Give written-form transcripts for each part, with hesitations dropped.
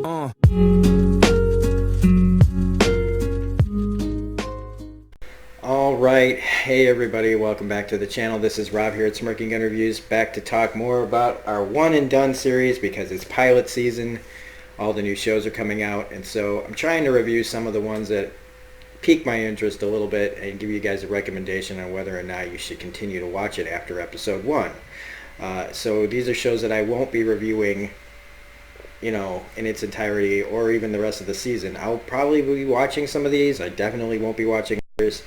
Alright, hey everybody, welcome back to the channel. This is Rob here at Smirking Gun Reviews, back to talk more about our One and Done series because it's pilot season. All the new shows are coming out, and so I'm trying to review some of the ones that pique my interest a little bit and give you guys a recommendation on whether or not you should continue to watch it after episode 1. So these are shows that I won't be reviewing, you know, in its entirety or even the rest of the season. I'll probably be watching some of these. I definitely won't be watching others.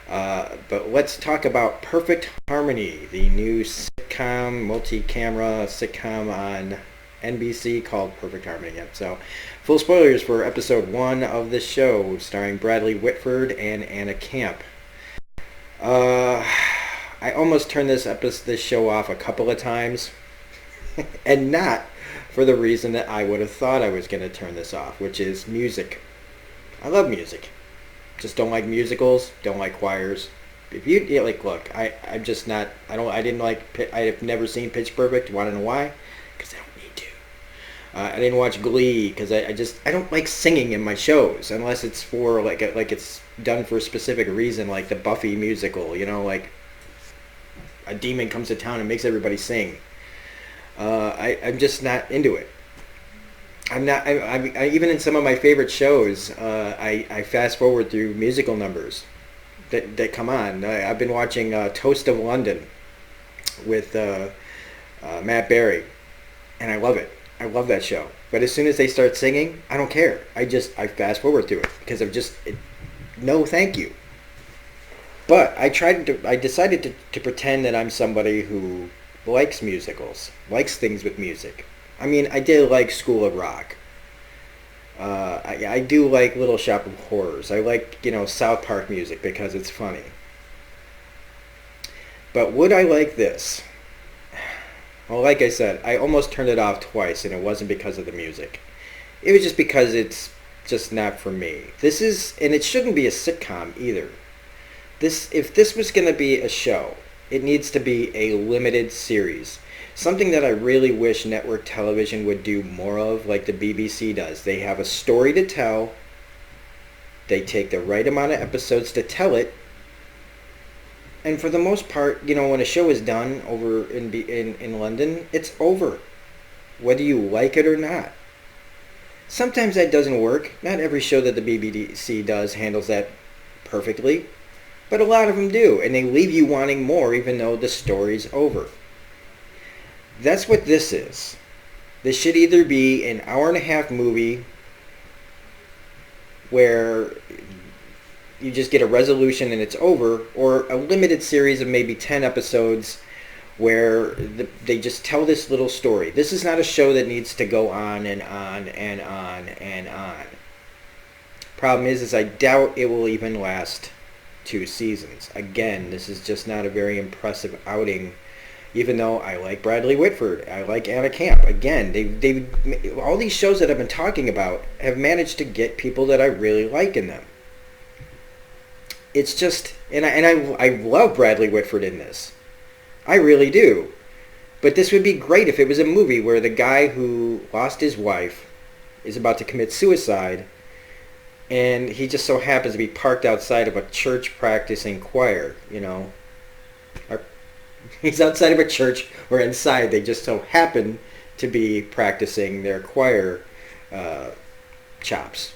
But let's talk about Perfect Harmony, the new sitcom, multi-camera sitcom on NBC called Perfect Harmony. So, full spoilers for episode 1 of this show, starring Bradley Whitford and Anna Camp. I almost turned this show off a couple of times, and not for the reason that I would have thought I was going to turn this off, which is music. I love music. Just don't like musicals, don't like choirs. If you look, I'm just not. I've never seen Pitch Perfect. You want to know why? Because I don't need to. I didn't watch Glee because I don't like singing in my shows unless it's for like it's done for a specific reason, like the Buffy musical. You know, like a demon comes to town and makes everybody sing. I'm just not into it. I'm not. I even in some of my favorite shows, I fast forward through musical numbers that come on. I've been watching Toast of London with Matt Berry, and I love it. I love that show. But as soon as they start singing, I don't care. I fast forward through it because no, thank you. But I decided to pretend that I'm somebody who likes musicals, likes things with music. I mean, I did like School of Rock. I do like Little Shop of Horrors. I like, South Park music because it's funny. But would I like this? Well, like I said, I almost turned it off twice, and it wasn't because of the music. It was just because it's just not for me. And it shouldn't be a sitcom either. If this was going to be a show, it needs to be a limited series. Something that I really wish network television would do more of, like the BBC does. They have a story to tell. They take the right amount of episodes to tell it. And for the most part, when a show is done over in London, it's over. Whether you like it or not. Sometimes that doesn't work. Not every show that the BBC does handles that perfectly. But a lot of them do. And they leave you wanting more even though the story's over. That's what this is. This should either be an hour-and-a-half movie where you just get a resolution and it's over, or a limited series of maybe 10 episodes where they just tell this little story. This is not a show that needs to go on and on and on and on. Problem is I doubt it will even last 2 seasons. Again, this is just not a very impressive outing. Even though I like Bradley Whitford, I like Anna Camp. Again, they all these shows that I've been talking about have managed to get people that I really like in them. It's just, and I love Bradley Whitford in this. I really do. But this would be great if it was a movie where the guy who lost his wife is about to commit suicide, and he just so happens to be parked outside of a church practicing choir, He's outside of a church or inside. They just so happen to be practicing their choir chops.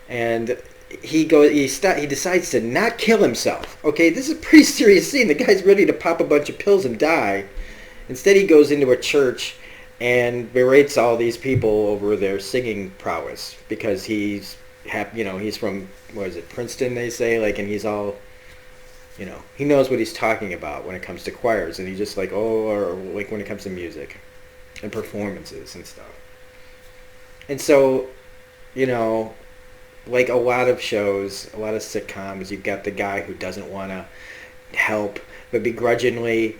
And he decides to not kill himself. Okay, this is a pretty serious scene. The guy's ready to pop a bunch of pills and die. Instead, he goes into a church and berates all these people over their singing prowess because he's from, Princeton, they say, and he's all... he knows what he's talking about when it comes to choirs, and he's just or when it comes to music and performances and stuff. And so, like a lot of shows, a lot of sitcoms, you've got the guy who doesn't want to help, but begrudgingly,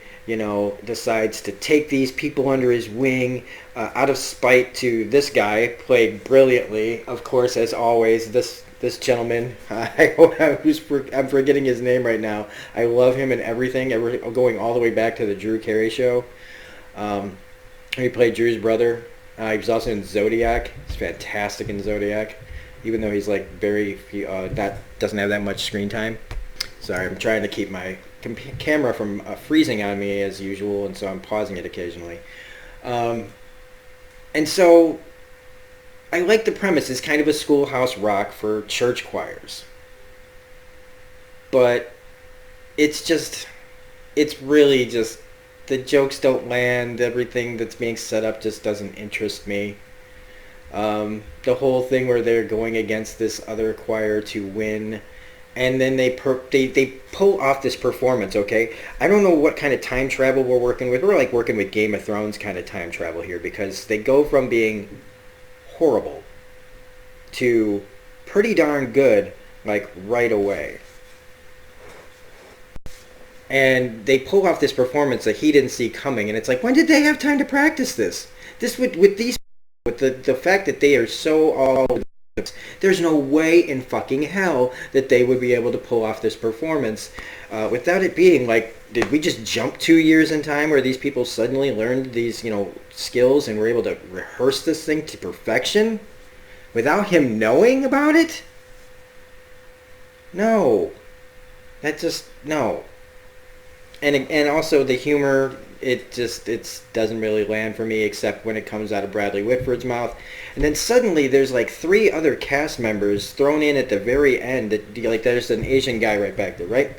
decides to take these people under his wing out of spite to this guy, played brilliantly, of course, as always, this gentleman. I'm forgetting his name right now. I love him in everything, going all the way back to the Drew Carey Show. He played Drew's brother. He was also in Zodiac. He's fantastic in Zodiac, even though he's like very not doesn't have that much screen time. Sorry, I'm trying to keep my camera from freezing on me as usual, and so I'm pausing it occasionally. Um, and so I like the premise. It's kind of a schoolhouse rock for church choirs, but it's just, it's really just, the jokes don't land. Everything that's being set up just doesn't interest me. The whole thing where they're going against this other choir to win, and then they pull off this performance. Okay, I don't know what kind of time travel we're working with. We're like working with Game of Thrones kind of time travel here, because they go from being horrible to pretty darn good like right away. And they pull off this performance that he didn't see coming, and it's like, when did they have time to practice this? This would with these with the fact that they are so all, there's no way in fucking hell that they would be able to pull off this performance without it being like, did we just jump 2 years in time where these people suddenly learned these, skills and were able to rehearse this thing to perfection without him knowing about it? No. That just, no. And also the humor, it doesn't really land for me, except when it comes out of Bradley Whitford's mouth. And then suddenly there's like 3 other cast members thrown in at the very end. Like there's an Asian guy right back there, right?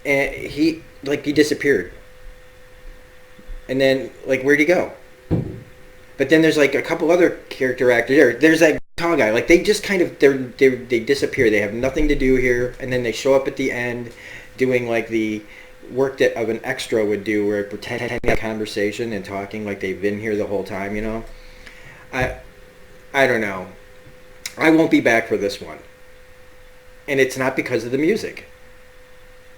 And he disappeared. And then like, where'd he go? But then there's like a couple other character actors there. There's that tall guy. Like they just kind of they disappear. They have nothing to do here, and then they show up at the end, doing like the work that of an extra would do, where pretending to have a conversation and talking like they've been here the whole time. I don't know. I won't be back for this one, and it's not because of the music.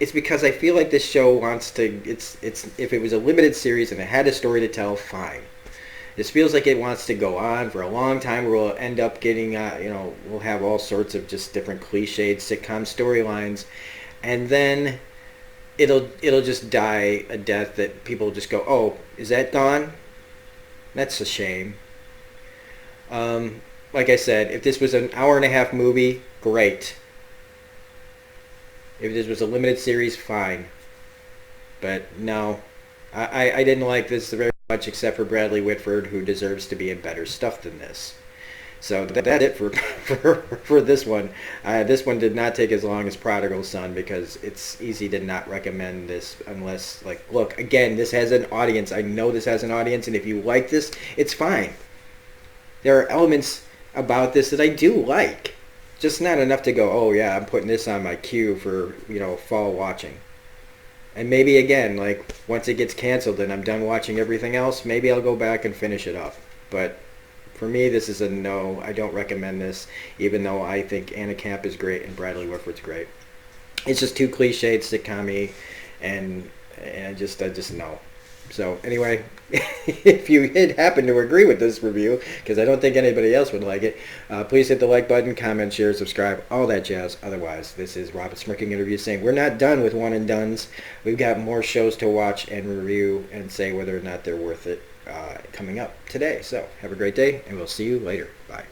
It's because I feel like this show wants to. It's if it was a limited series and it had a story to tell, fine. This feels like it wants to go on for a long time, where we'll end up getting, we'll have all sorts of just different cliched sitcom storylines, and then it'll just die a death that people just go, oh, is that gone? That's a shame. Like I said, if this was an hour and a half movie, great. If this was a limited series, fine. But no, I didn't like this very much, except for Bradley Whitford, who deserves to be in better stuff than this. So that's it for this one. This one did not take as long as Prodigal Son, because it's easy to not recommend this unless, like, look, again, this has an audience. I know this has an audience, and if you like this, it's fine. There are elements about this that I do like. Just not enough to go, oh yeah, I'm putting this on my queue for, fall watching. And maybe again, like, once it gets canceled and I'm done watching everything else, maybe I'll go back and finish it up. But for me, this is a no. I don't recommend this, even though I think Anna Camp is great and Bradley Whitford's great. It's just too cliched, sitcom-y, and I just no. So anyway, if you happen to agree with this review, because I don't think anybody else would like it, please hit the like button, comment, share, subscribe, all that jazz. Otherwise, this is Robert Smirking Interview saying we're not done with one and dones. We've got more shows to watch and review and say whether or not they're worth it coming up today. So have a great day, and we'll see you later. Bye.